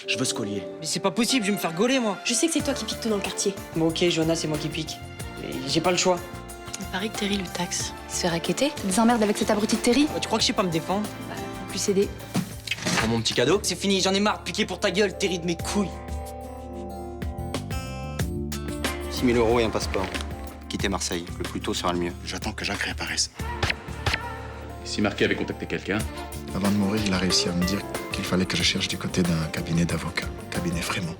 Je veux ce collier. Mais c'est pas possible, je vais me faire gauler, moi. Je sais que c'est toi qui piques tout dans le quartier. Bon, ok, Johanna, c'est moi qui pique. Et j'ai pas le choix. Il paraît que Terry le taxe. Se fait raqueter. Tu des emmerdes avec cet abruti de Terry. Tu crois que je sais pas me défendre? Faut plus céder. Prends mon petit cadeau. C'est fini, j'en ai marre de piquer pour ta gueule, Terry de mes couilles. 6 000 € et un passeport. Quitter Marseille, le plus tôt sera le mieux. J'attends que Jacques réapparaisse. Si Marquis avait contacté quelqu'un, Avant de mourir, il a réussi à me dire qu'il fallait que je cherche du côté d'un cabinet d'avocats, cabinet Frémont.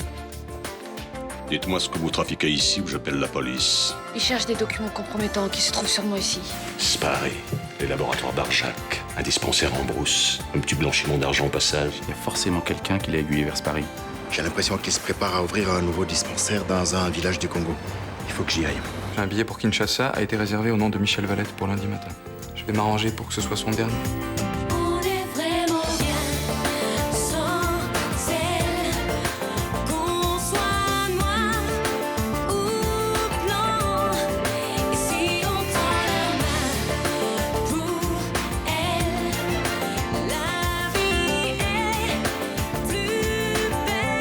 Dites-moi ce que vous trafiquez ici ou j'appelle la police. Il cherche des documents compromettants qui se trouvent sur moi ici. Sparé, les laboratoires d'Arjac, un dispensaire en brousse, un petit blanchiment d'argent au passage. il y a forcément quelqu'un qui l'a aiguillé vers ce Paris. J'ai l'impression qu'il se prépare à ouvrir un nouveau dispensaire dans un village du Congo. Il faut que j'y aille. Un billet pour Kinshasa a été réservé au nom de Michel Valette pour lundi matin. Je vais m'arranger pour que ce soit son dernier. On est vraiment bien sans elle. Qu'on soit noir ou blanc. Et si on tend la main pour elle, la vie est plus belle.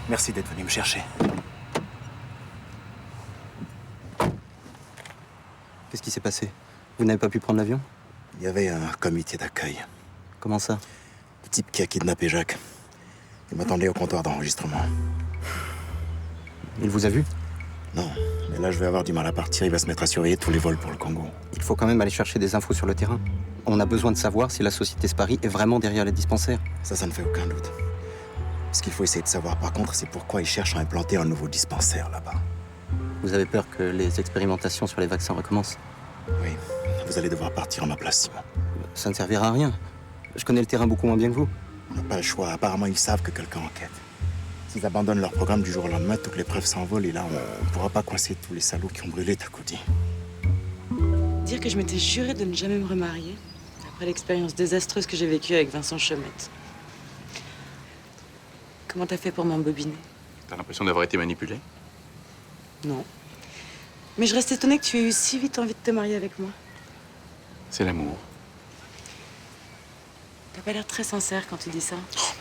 Merci d'être venu me chercher. Qu'est-ce qui s'est passé? Vous n'avez pas pu prendre l'avion? Il y avait un comité d'accueil. Comment ça? Le type qui a kidnappé Jacques. Il m'attendait au comptoir d'enregistrement. Il vous a vu? Non, mais là, je vais avoir du mal à partir. Il va se mettre à surveiller tous les vols pour le Congo. Il faut quand même aller chercher des infos sur le terrain. On a besoin de savoir si la société Spari est vraiment derrière les dispensaires. Ça ne fait aucun doute. Ce qu'il faut essayer de savoir, par contre, c'est pourquoi ils cherchent à implanter un nouveau dispensaire là-bas. Vous avez peur que les expérimentations sur les vaccins recommencent? Oui, vous allez devoir partir à ma place, Simon. Ça ne servira à rien. Je connais le terrain beaucoup moins bien que vous. On n'a pas le choix. Apparemment, ils savent que quelqu'un enquête. S'ils abandonnent leur programme du jour au lendemain, toutes les preuves s'envolent et là, on ne pourra pas coincer tous les salauds qui ont brûlé ta codie. Dire que je m'étais juré de ne jamais me remarier après l'expérience désastreuse que j'ai vécue avec Vincent Chomette. Comment t'as fait pour m'embobiner? T'as l'impression d'avoir été manipulé? Non. Mais je reste étonnée que tu aies eu si vite envie de te marier avec moi. C'est l'amour. T'as pas l'air très sincère quand tu dis ça.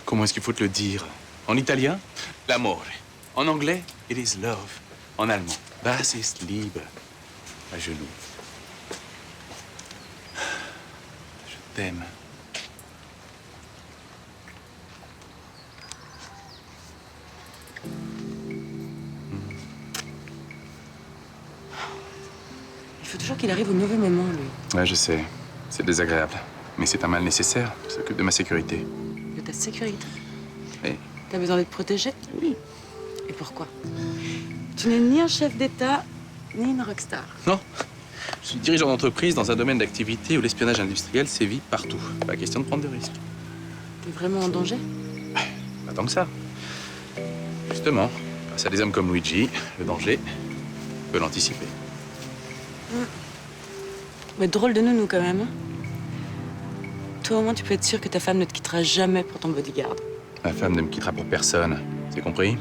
Comment est-ce qu'il faut te le dire? En italien, l'amore. En anglais, it is love. En allemand, das ist Liebe. À genoux. Je t'aime. Il faut toujours qu'il arrive au mauvais moment, lui. Ouais, je sais. C'est désagréable. Mais c'est un mal nécessaire. Il s'occupe de ma sécurité. De ta sécurité. Oui. T'as besoin d'être protégé? Oui. Et pourquoi? Tu n'es ni un chef d'État, ni une rockstar. Non. Je suis dirigeant d'entreprise dans un domaine d'activité où l'espionnage industriel sévit partout. Pas question de prendre de risques. T'es vraiment en danger? Pas tant que ça. Justement, grâce à des hommes comme Luigi, le danger peut l'anticiper. Mais drôle de nounou quand même. Hein. Toi au moins tu peux être sûr que ta femme ne te quittera jamais pour ton bodyguard. Ma femme ne me quittera pour personne. C'est compris?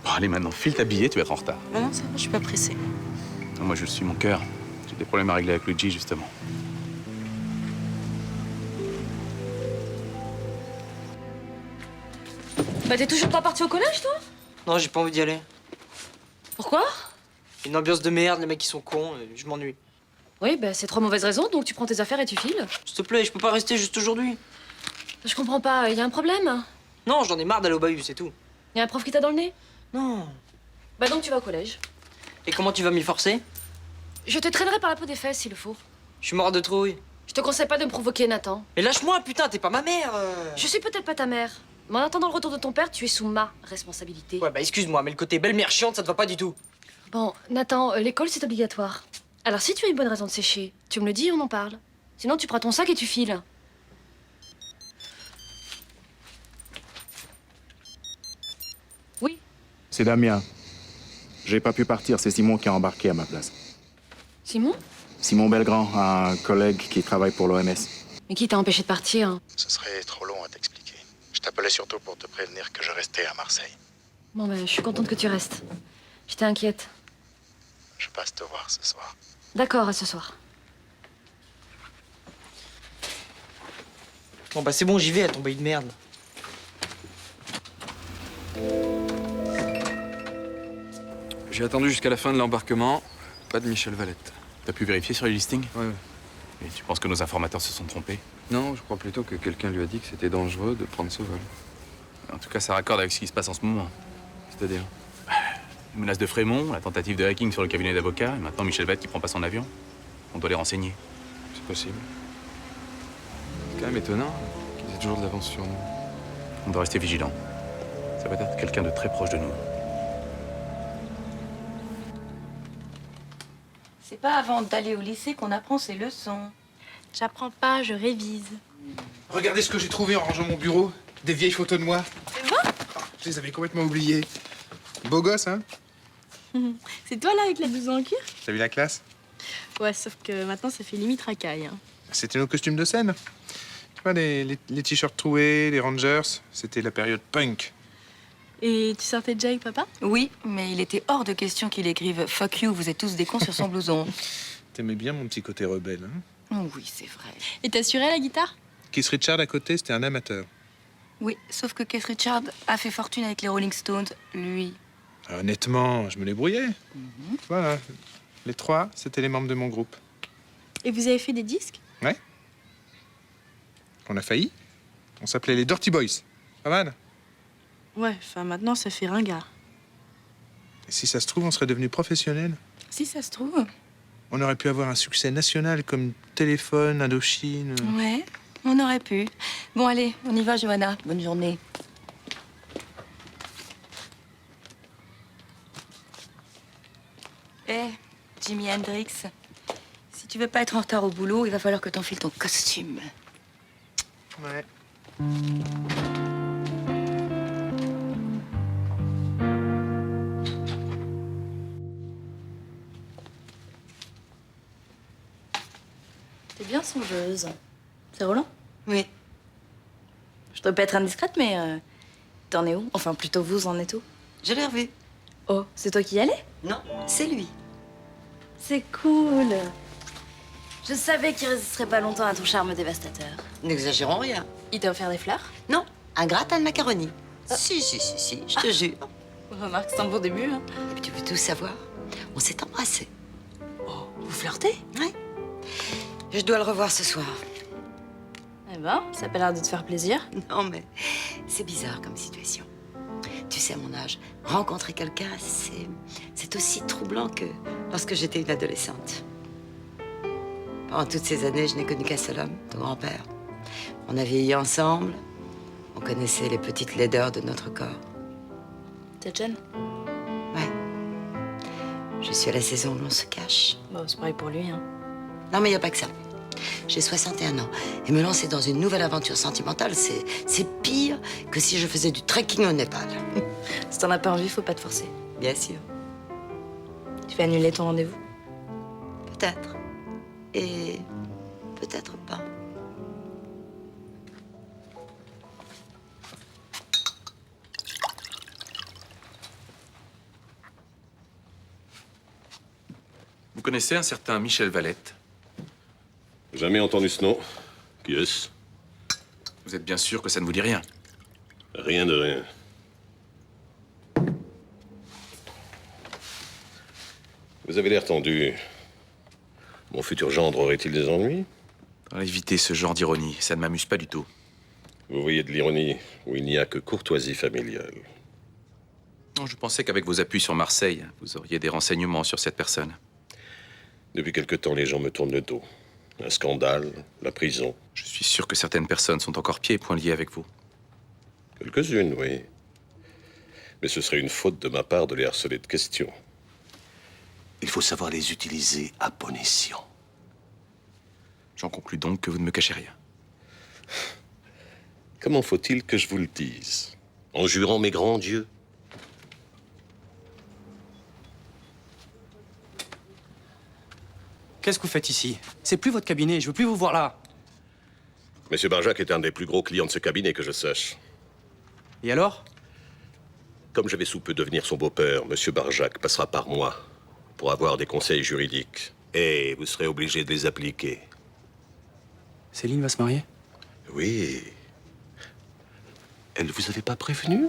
Bon, allez, maintenant, file ta billet, tu vas être en retard. Ah non, ça va, je suis pas pressée. Non, moi, je suis mon cœur. J'ai des problèmes à régler avec Luigi, justement. Bah t'es toujours pas parti au collège, toi? Non, j'ai pas envie d'y aller. Pourquoi? Une ambiance de merde, les mecs ils sont cons, je m'ennuie. Oui, bah c'est 3 mauvaises raisons, donc tu prends tes affaires et tu files. S'il te plaît, je peux pas rester juste aujourd'hui. Je comprends pas, y a un problème? Non, j'en ai marre d'aller au bahut, c'est tout. Y a un prof qui t'a dans le nez? Non. Bah donc tu vas au collège. Et comment tu vas m'y forcer? Je te traînerai par la peau des fesses s'il le faut. Je suis mort de trouille. Je te conseille pas de me provoquer, Nathan. Mais lâche-moi, putain, t'es pas ma mère. Je suis peut-être pas ta mère, mais en attendant le retour de ton père, tu es sous ma responsabilité. Ouais, bah excuse-moi, mais le côté belle-mère chiante, ça te va pas du tout. Bon, Nathan, l'école c'est obligatoire. Alors si tu as une bonne raison de sécher, tu me le dis et on en parle. Sinon tu prends ton sac et tu files. Oui. C'est Damien. J'ai pas pu partir, c'est Simon qui a embarqué à ma place. Simon? Simon Belgrand, un collègue qui travaille pour l'OMS. Mais qui t'a empêché de partir? Ce serait trop long à t'expliquer. Je t'appelais surtout pour te prévenir que je restais à Marseille. Bon ben, je suis contente que tu restes. J'étais inquiète. Je passe te voir ce soir. D'accord, à ce soir. Bon bah c'est bon, j'y vais, elle tombe de merde. J'ai attendu jusqu'à la fin de l'embarquement. Pas de Michel Valette. T'as pu vérifier sur les listings? Ouais. Et tu penses que nos informateurs se sont trompés? Non, je crois plutôt que quelqu'un lui a dit que c'était dangereux de prendre ce vol. En tout cas, ça raccorde avec ce qui se passe en ce moment. C'est-à-dire? La menace de Frémont, la tentative de hacking sur le cabinet d'avocats, et maintenant Michel Valette qui prend pas son avion. On doit les renseigner. C'est possible. C'est quand même étonnant qu'ils aient toujours de l'avance sur nous. On doit rester vigilant. Ça va être quelqu'un de très proche de nous. C'est pas avant d'aller au lycée qu'on apprend ses leçons. J'apprends pas, je révise. Regardez ce que j'ai trouvé en rangeant mon bureau. Des vieilles photos de moi. C'est moi? Je les avais complètement oubliées. Beau gosse, hein? C'est toi là avec la blouse en cuir? T'as vu la classe? Ouais, sauf que maintenant ça fait limite racaille. Hein. C'était nos costumes de scène. Tu vois, les t-shirts troués, les Rangers, c'était la période punk. Et tu sortais déjà avec papa? Oui, mais il était hors de question qu'il écrive « Fuck you, vous êtes tous des cons » sur son blouson. T'aimais bien mon petit côté rebelle, hein? Oh oui, c'est vrai. Et t'assurais la guitare? Keith Richards à côté, c'était un amateur. Oui, sauf que Keith Richards a fait fortune avec les Rolling Stones, lui. Honnêtement, je me débrouillais. Voilà. Les trois, c'était les membres de mon groupe. Et vous avez fait des disques? Ouais. On a failli. On s'appelait les Dirty Boys. Pas mal. Ouais, enfin maintenant ça fait ringard. Et si ça se trouve, on serait devenus professionnels. Si ça se trouve. On aurait pu avoir un succès national comme Téléphone, Indochine. Ouais, on aurait pu. Bon, allez, on y va, Johanna. Bonne journée. Eh, Jimi Hendrix, si tu veux pas être en retard au boulot, il va falloir que t'enfiles ton costume. Ouais. T'es bien songeuse. C'est Roland? Oui. Je dois pas être indiscrète, mais t'en es où? Enfin, plutôt vous en êtes où? Je l'ai revu. Oh, c'est toi qui y allais? Non, c'est lui. C'est cool. Je savais qu'il résisterait pas longtemps à ton charme dévastateur. N'exagérons rien. Il t'a offert des fleurs? Non, un gratin de macaroni. Si, je te jure. Remarque, c'est un bon début. Hein. Et puis tu veux tout savoir? On s'est embrassés. Oh, vous flirtez? Ouais. Je dois le revoir ce soir. Eh ben, ça a pas l'air de te faire plaisir. Non, mais c'est bizarre comme situation. Tu sais, à mon âge, rencontrer quelqu'un, c'est aussi troublant que lorsque j'étais une adolescente. Pendant toutes ces années, je n'ai connu qu'un seul homme, ton grand-père. On a vieilli ensemble. On connaissait les petites laideurs de notre corps. T'es jeune? Ouais. Je suis à la saison où l'on se cache. Bon, c'est pareil pour lui, hein. Non, mais il n'y a pas que ça. J'ai 61 ans. Et me lancer dans une nouvelle aventure sentimentale, c'est pire que si je faisais du trekking au Népal. Si t'en as pas envie, faut pas te forcer. Bien sûr. Tu vas annuler ton rendez-vous? Peut-être. Et peut-être pas. Vous connaissez un certain Michel Valette? Jamais entendu ce nom. Qui est-ce? Vous êtes bien sûr que ça ne vous dit rien? Rien de rien. Vous avez l'air tendu. Mon futur gendre aurait-il des ennuis? Évitez ce genre d'ironie, ça ne m'amuse pas du tout. Vous voyez de l'ironie où il n'y a que courtoisie familiale. Non, je pensais qu'avec vos appuis sur Marseille, vous auriez des renseignements sur cette personne. Depuis quelque temps, les gens me tournent le dos. Un scandale, la prison. Je suis sûr que certaines personnes sont encore pieds et poings liés avec vous. Quelques-unes, oui. Mais ce serait une faute de ma part de les harceler de questions. Il faut savoir les utiliser à bon escient. J'en conclus donc que vous ne me cachez rien. Comment faut-il que je vous le dise? En jurant mes grands dieux? Qu'est-ce que vous faites ici? C'est plus votre cabinet, je veux plus vous voir là. Monsieur Barjac est un des plus gros clients de ce cabinet, que je sache. Et alors? Comme je vais sous peu devenir son beau-père, Monsieur Barjac passera par moi pour avoir des conseils juridiques. Et vous serez obligé de les appliquer. Céline va se marier? Oui. Elle vous avait pas prévenu?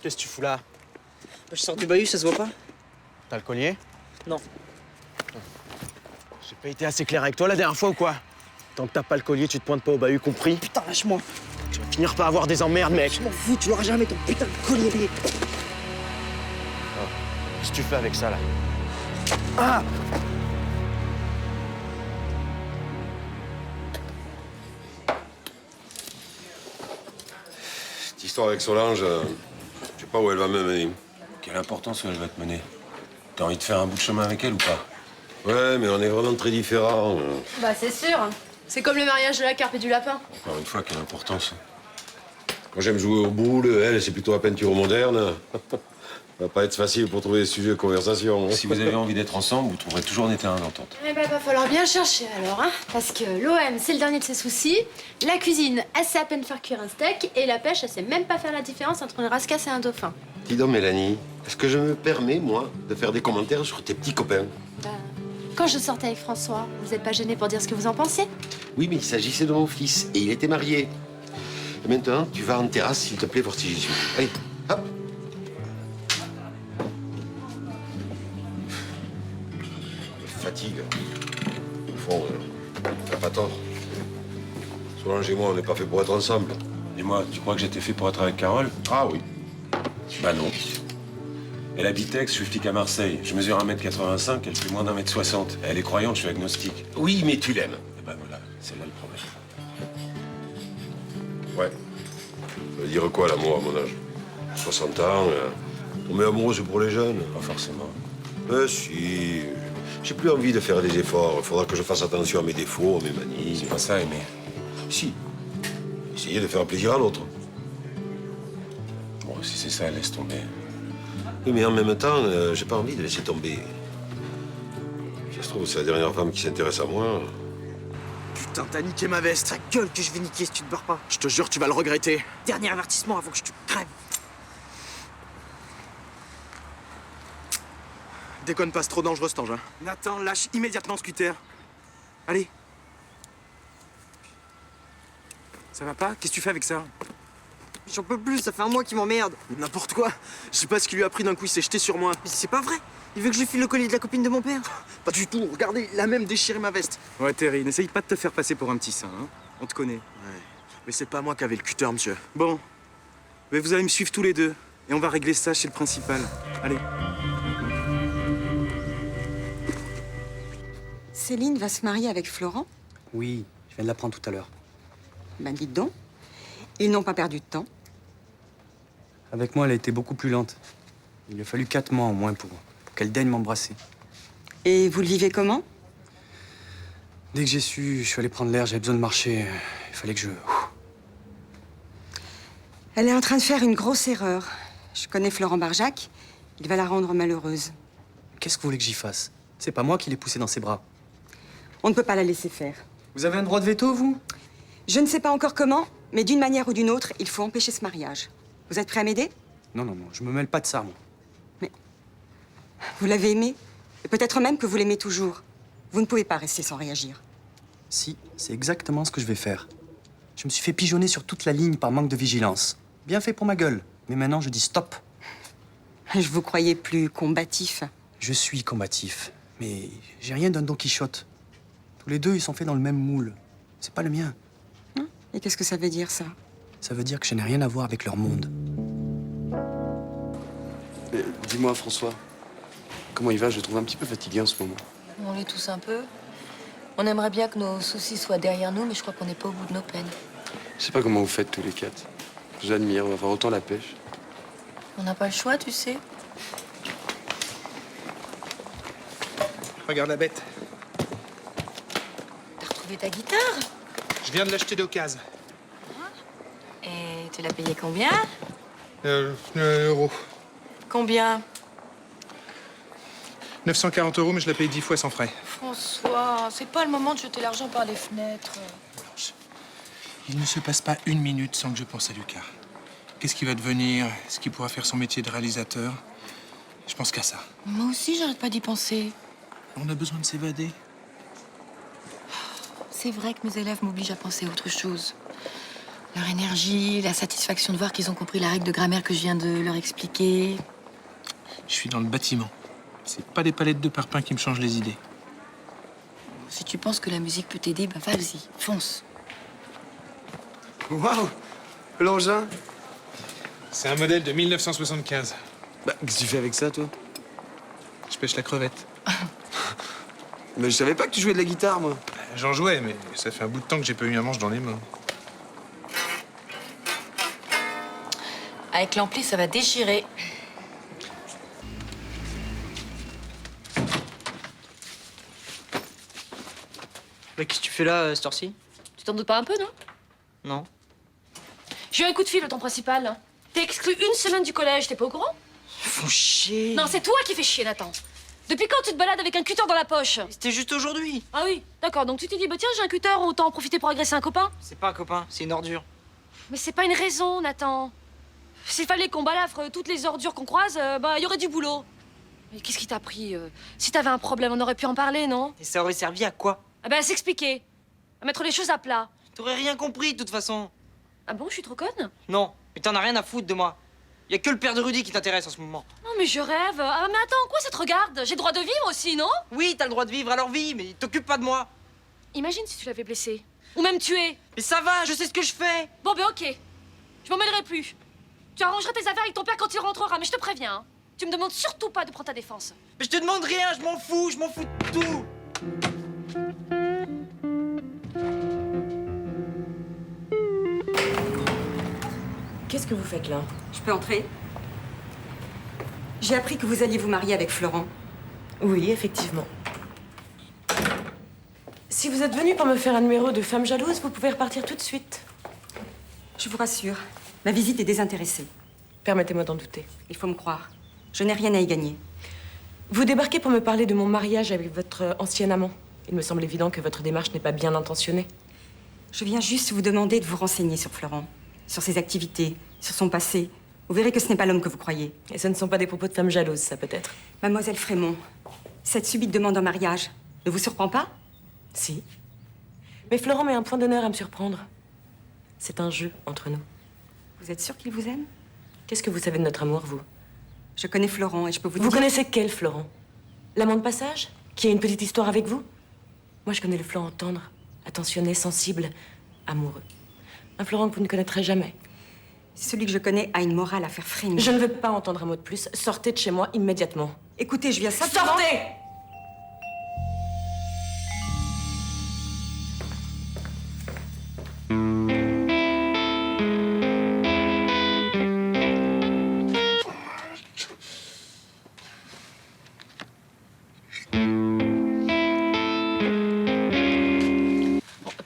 Qu'est-ce que tu fous là? Je sors du bahut, ça se voit pas? T'as le collier? Non. J'ai pas été assez clair avec toi la dernière fois ou quoi? Tant que t'as pas le collier, tu te pointes pas au bahut, compris? Putain, lâche-moi. Tu vas finir par avoir des emmerdes, mec. Je m'en fous, tu l'auras jamais ton putain de collier. Qu'est-ce que tu fais avec ça, là? Ah! Cette histoire avec Solange, je sais pas où elle va me mener. Quelle importance elle va te mener? T'as envie de faire un bout de chemin avec elle ou pas? Ouais, mais on est vraiment très différents. Bah c'est sûr. C'est comme le mariage de la carpe et du lapin. Encore une fois, quelle importance. Moi, j'aime jouer au boule, elle, c'est plutôt la peinture moderne. Ça va pas être facile pour trouver des sujets de conversation. Si vous avez envie d'être ensemble, vous trouverez toujours un terrain d'entente. Eh ben, va falloir bien chercher alors, hein. Parce que l'OM, c'est le dernier de ses soucis. La cuisine, elle sait à peine faire cuire un steak. Et la pêche, elle sait même pas faire la différence entre une rascasse et un dauphin. Dis donc, Mélanie, est-ce que je me permets, moi, de faire des commentaires sur tes petits copains? Quand je sortais avec François, vous êtes pas gêné pour dire ce que vous en pensiez? Oui, mais il s'agissait de mon fils, et il était marié. Et maintenant, tu vas en terrasse, s'il te plaît, voir si j'y suis. Allez, hop. Fatigue. Au fond, t'as pas tort. Solange et moi, on n'est pas fait pour être ensemble. Et moi, tu crois que j'étais fait pour être avec Carole? Ah oui. Bah non. Elle habite Aix, je suis flic à Marseille. Je mesure 1m85, elle fait moins d'1m60. Elle est croyante, je suis agnostique. Oui, mais tu l'aimes. Et ben voilà, c'est là le problème. Ouais. Ça veut dire quoi, l'amour, à mon âge? 60 ans, tomber amoureux, c'est pour les jeunes. Pas forcément. Si. J'ai plus envie de faire des efforts. Il faudra que je fasse attention à mes défauts, à mes manies. C'est pas ça, aimer. Si. Essayer de faire plaisir à l'autre. Bon, si c'est ça, laisse tomber. Oui, mais en même temps, j'ai pas envie de laisser tomber. Ça se trouve, c'est la dernière femme qui s'intéresse à moi. Putain, t'as niqué ma veste. Ta gueule que je vais niquer si tu te barres pas. Je te jure, tu vas le regretter. Dernier avertissement avant que je te crève. Déconne pas, c'est trop dangereux cet engin. Nathan, lâche immédiatement ce scooter. Allez. Ça va pas? Qu'est-ce que tu fais avec ça? J'en peux plus, ça fait un mois qu'il m'emmerde. N'importe quoi. Je sais pas ce qu'il lui a pris d'un coup, il s'est jeté sur moi. Mais c'est pas vrai. Il veut que je lui file le collier de la copine de mon père. Pas du tout. Regardez, il a même déchiré ma veste. Ouais, Terry, n'essaye pas de te faire passer pour un petit saint, hein. On te connaît. Ouais. Mais c'est pas moi qui avais le cutter, monsieur. Bon. Mais vous allez me suivre tous les deux. Et on va régler ça chez le principal. Allez. Céline va se marier avec Florent? Oui, je viens de l'apprendre tout à l'heure. Ben dites donc. Ils n'ont pas perdu de temps. Avec moi, elle a été beaucoup plus lente. Il lui a fallu 4 mois au moins pour qu'elle daigne m'embrasser. Et vous le vivez comment? Dès que j'ai su, je suis allé prendre l'air, j'avais besoin de marcher. Il fallait que je... Elle est en train de faire une grosse erreur. Je connais Florent Barjac. Il va la rendre malheureuse. Qu'est-ce que vous voulez que j'y fasse? C'est pas moi qui l'ai poussée dans ses bras. On ne peut pas la laisser faire. Vous avez un droit de veto, vous? Je ne sais pas encore comment, mais d'une manière ou d'une autre, il faut empêcher ce mariage. Vous êtes prêt à m'aider? Non, je me mêle pas de ça, moi. Mais vous l'avez aimé? Et peut-être même que vous l'aimez toujours. Vous ne pouvez pas rester sans réagir. Si, c'est exactement ce que je vais faire. Je me suis fait pigeonner sur toute la ligne par manque de vigilance. Bien fait pour ma gueule. Mais maintenant, je dis stop. Je vous croyais plus combatif. Je suis combatif, mais j'ai rien d'un Don Quichotte. Tous les deux, ils sont faits dans le même moule. C'est pas le mien. Et qu'est-ce que ça veut dire, ça? Ça veut dire que je n'ai rien à voir avec leur monde. Dis-moi, François, comment il va? Je le trouve un petit peu fatigué en ce moment. On l'est tous un peu. On aimerait bien que nos soucis soient derrière nous, mais je crois qu'on n'est pas au bout de nos peines. Je sais pas comment vous faites tous les 4. J'admire, on va avoir autant la pêche. On n'a pas le choix, tu sais. Regarde la bête. T'as retrouvé ta guitare? Je viens de l'acheter d'occasion. Et tu l'as payé combien? 1 euro. Combien? 940 €, mais je la paye 10 fois sans frais. François, c'est pas le moment de jeter l'argent par les fenêtres. Il ne se passe pas une minute sans que je pense à Lucas. Qu'est-ce qu'il va devenir? Est-ce qu'il pourra faire son métier de réalisateur? Je pense qu'à ça. Moi aussi, j'arrête pas d'y penser. On a besoin de s'évader. C'est vrai que mes élèves m'obligent à penser à autre chose. Leur énergie, la satisfaction de voir qu'ils ont compris la règle de grammaire que je viens de leur expliquer. Je suis dans le bâtiment. C'est pas les palettes de parpaing qui me changent les idées. Si tu penses que la musique peut t'aider, bah vas-y, fonce. Waouh! L'engin? C'est un modèle de 1975. Bah, qu'est-ce que tu fais avec ça, toi? Je pêche la crevette. Mais je savais pas que tu jouais de la guitare, moi. J'en jouais, mais ça fait un bout de temps que j'ai pas eu un manche dans les mains. Avec l'ampli, ça va déchirer. Mais qu'est-ce que tu fais là, cette heure-ci? Tu t'en doutes pas un peu, non? Non. J'ai eu un coup de fil de ton principal. T'es exclu une semaine du collège, t'es pas au courant? Ils font chier. Non, c'est toi qui fais chier, Nathan. Depuis quand tu te balades avec un cutter dans la poche? C'était juste aujourd'hui. Ah oui, d'accord, donc tu t'es dit, bah tiens, j'ai un cutter, autant en profiter pour agresser un copain? C'est pas un copain, c'est une ordure. Mais c'est pas une raison, Nathan. S'il fallait qu'on balafre toutes les ordures qu'on croise, bah, il y aurait du boulot. Mais qu'est-ce qui t'a pris? Si t'avais un problème, on aurait pu en parler, non? Et ça aurait servi à quoi? Ah bah, à s'expliquer. À mettre les choses à plat. T'aurais rien compris, de toute façon. Ah bon, je suis trop conne? Non, mais t'en as rien à foutre de moi. Y a que le père de Rudy qui t'intéresse en ce moment. Non, mais je rêve. Ah, mais attends, quoi ça te regarde? J'ai le droit de vivre aussi, non? Oui, t'as le droit de vivre, alors vis, mais t'occupe pas de moi. Imagine si tu l'avais blessé. Ou même tué. Mais ça va, je sais ce que je fais. Bon, ben ok. Je m'en mêlerai plus. Tu arrangeras tes affaires avec ton père quand il rentrera, mais je te préviens. Hein. Tu me demandes surtout pas de prendre ta défense. Mais je te demande rien, je m'en fous de tout. Qu'est-ce que vous faites là? Je peux entrer? J'ai appris que vous alliez vous marier avec Florent. Oui, effectivement. Si vous êtes venu pour me faire un numéro de femme jalouse, vous pouvez repartir tout de suite. Je vous rassure, ma visite est désintéressée. Permettez-moi d'en douter. Il faut me croire. Je n'ai rien à y gagner. Vous débarquez pour me parler de mon mariage avec votre ancien amant. Il me semble évident que votre démarche n'est pas bien intentionnée. Je viens juste vous demander de vous renseigner sur Florent, sur ses activités, sur son passé. Vous verrez que ce n'est pas l'homme que vous croyez. Et ce ne sont pas des propos de femme jalouse, ça peut-être. Mademoiselle Frémont, cette subite demande en mariage ne vous surprend pas? Si. Mais Florent met un point d'honneur à me surprendre. C'est un jeu entre nous. Vous êtes sûr qu'il vous aime? Qu'est-ce que vous savez de notre amour, vous? Je connais Florent et je peux vous dire... Vous connaissez quel Florent? L'amant de passage? Qui a une petite histoire avec vous? Moi, je connais le Florent tendre, attentionné, sensible, amoureux. Un Florent que vous ne connaîtrez jamais. Celui que je connais a une morale à faire frémir. Je ne veux pas entendre un mot de plus. Sortez de chez moi immédiatement. Écoutez, je viens simplement... Sortez!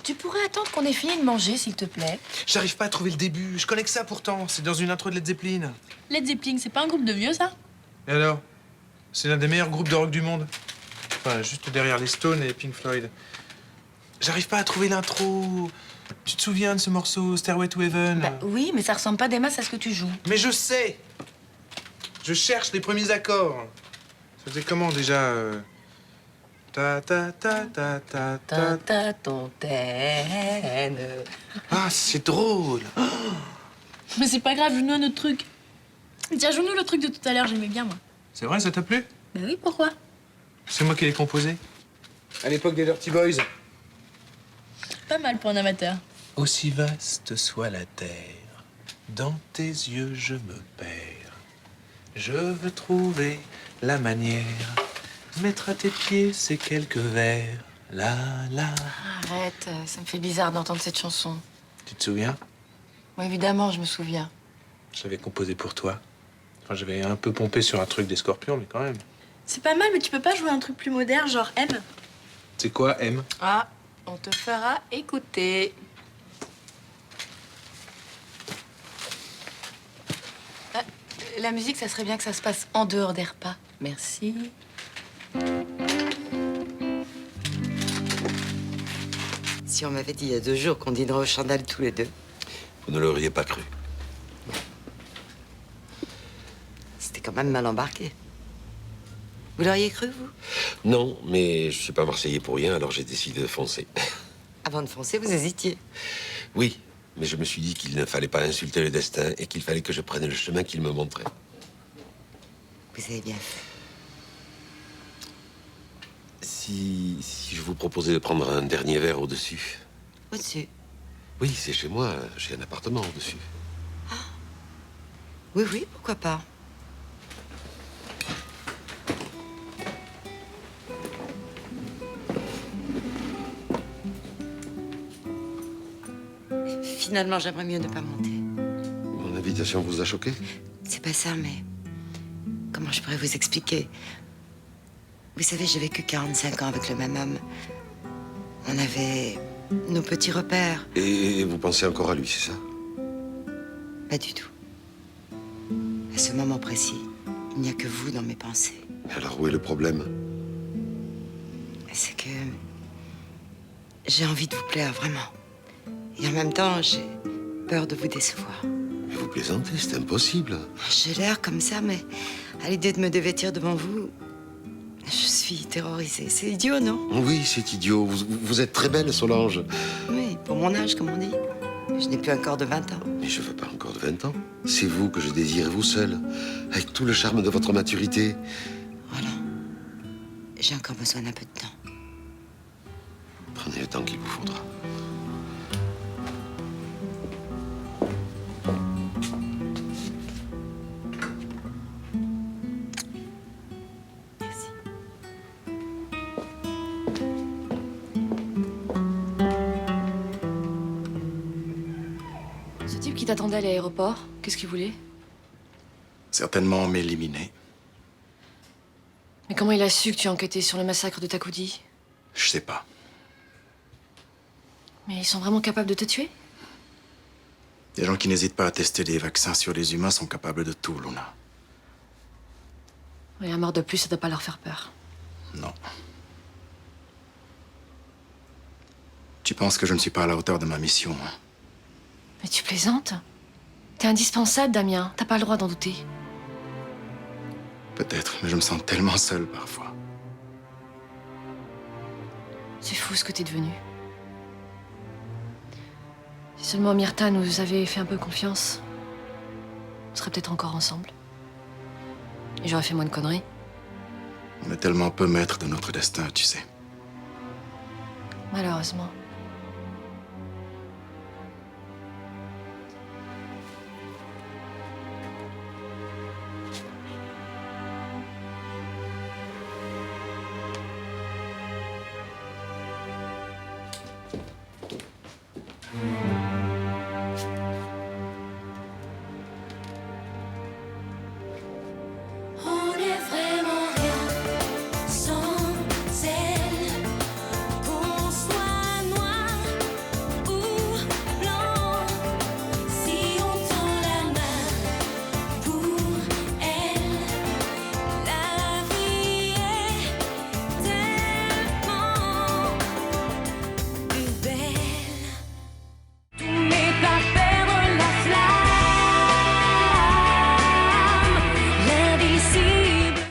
Tu pourrais attendre qu'on ait fini de manger, s'il te plaît. J'arrive pas à trouver le début. Je connais que ça pourtant. C'est dans une intro de Led Zeppelin. Led Zeppelin, c'est pas un groupe de vieux, ça? Et alors? C'est l'un des meilleurs groupes de rock du monde. Enfin, juste derrière les Stones et Pink Floyd. J'arrive pas à trouver l'intro. Tu te souviens de ce morceau Stairway to Heaven? Bah oui, mais ça ressemble pas des masses à ce que tu joues. Mais je sais! Je cherche les premiers accords. Ça faisait comment déjà ta ta ta ta ta ta ta tontaine. Ah, c'est drôle. Mais c'est pas grave, joue-nous un autre truc. Tiens, joue-nous le truc de tout à l'heure, j'aimais bien, moi. C'est vrai, ça t'a plu? Bah oui, pourquoi? C'est moi qui l'ai composé. À l'époque des Dirty Boys. Pas mal pour un amateur. Aussi vaste soit la terre, dans tes yeux je me perds. Je veux trouver la manière, mettre à tes pieds ces quelques vers. La la. Arrête, ça me fait bizarre d'entendre cette chanson. Tu te souviens? Moi, évidemment, je me souviens. Je l'avais composé pour toi. Enfin, j'avais un peu pompé sur un truc des Scorpions, mais quand même. C'est pas mal, mais tu peux pas jouer un truc plus moderne, genre M? C'est quoi, M? Ah, on te fera écouter. La musique, ça serait bien que ça se passe en dehors des repas. Merci. Si on m'avait dit il y a 2 jours qu'on dînerait au Chandal tous les deux. Vous ne l'auriez pas cru. C'était quand même mal embarqué. Vous l'auriez cru, vous? Non, mais je suis pas Marseillais pour rien, alors j'ai décidé de foncer. Avant de foncer, vous hésitiez. Oui, mais je me suis dit qu'il ne fallait pas insulter le destin et qu'il fallait que je prenne le chemin qu'il me montrait. Vous avez bien fait. Si je vous proposais de prendre un dernier verre au-dessus. Au-dessus? Oui, c'est chez moi, j'ai un appartement au-dessus. Oui, oui, pourquoi pas. Finalement, j'aimerais mieux ne pas monter. Mon invitation vous a choqué? C'est pas ça, mais... Comment je pourrais vous expliquer? Vous savez, j'ai vécu 45 ans avec le même homme. On avait nos petits repères. Et vous pensez encore à lui, c'est ça? Pas du tout. À ce moment précis, il n'y a que vous dans mes pensées. Alors où est le problème? C'est que... j'ai envie de vous plaire, vraiment. Et en même temps, j'ai peur de vous décevoir. Mais vous plaisantez, c'est impossible. J'ai l'air comme ça, mais à l'idée de me dévêtir devant vous, je suis terrorisée. C'est idiot, non? Oui, c'est idiot. Vous êtes très belle, Solange. Oui, pour mon âge, comme on dit. Je n'ai plus un corps de 20 ans. Mais je veux pas encore de 20 ans. C'est vous que je désire, vous seul. Avec tout le charme de votre maturité. J'ai encore besoin d'un peu de temps. Prenez le temps qu'il vous faudra. Ce type qui t'attendait à l'aéroport, qu'est-ce qu'il voulait? Certainement m'éliminer. Mais comment il a su que tu enquêtais sur le massacre de Takoudi? Je sais pas. Mais ils sont vraiment capables de te tuer? Des gens qui n'hésitent pas à tester des vaccins sur les humains sont capables de tout, Luna. Et un mort de plus, ça doit pas leur faire peur. Non. Tu penses que je ne suis pas à la hauteur de ma mission, hein? Mais tu plaisantes? T'es indispensable, Damien. T'as pas le droit d'en douter. Peut-être, mais je me sens tellement seul parfois. C'est fou ce que t'es devenu. Si seulement Myrta nous avait fait un peu confiance, on serait peut-être encore ensemble. Et j'aurais fait moins de conneries. On est tellement peu maîtres de notre destin, tu sais. Malheureusement.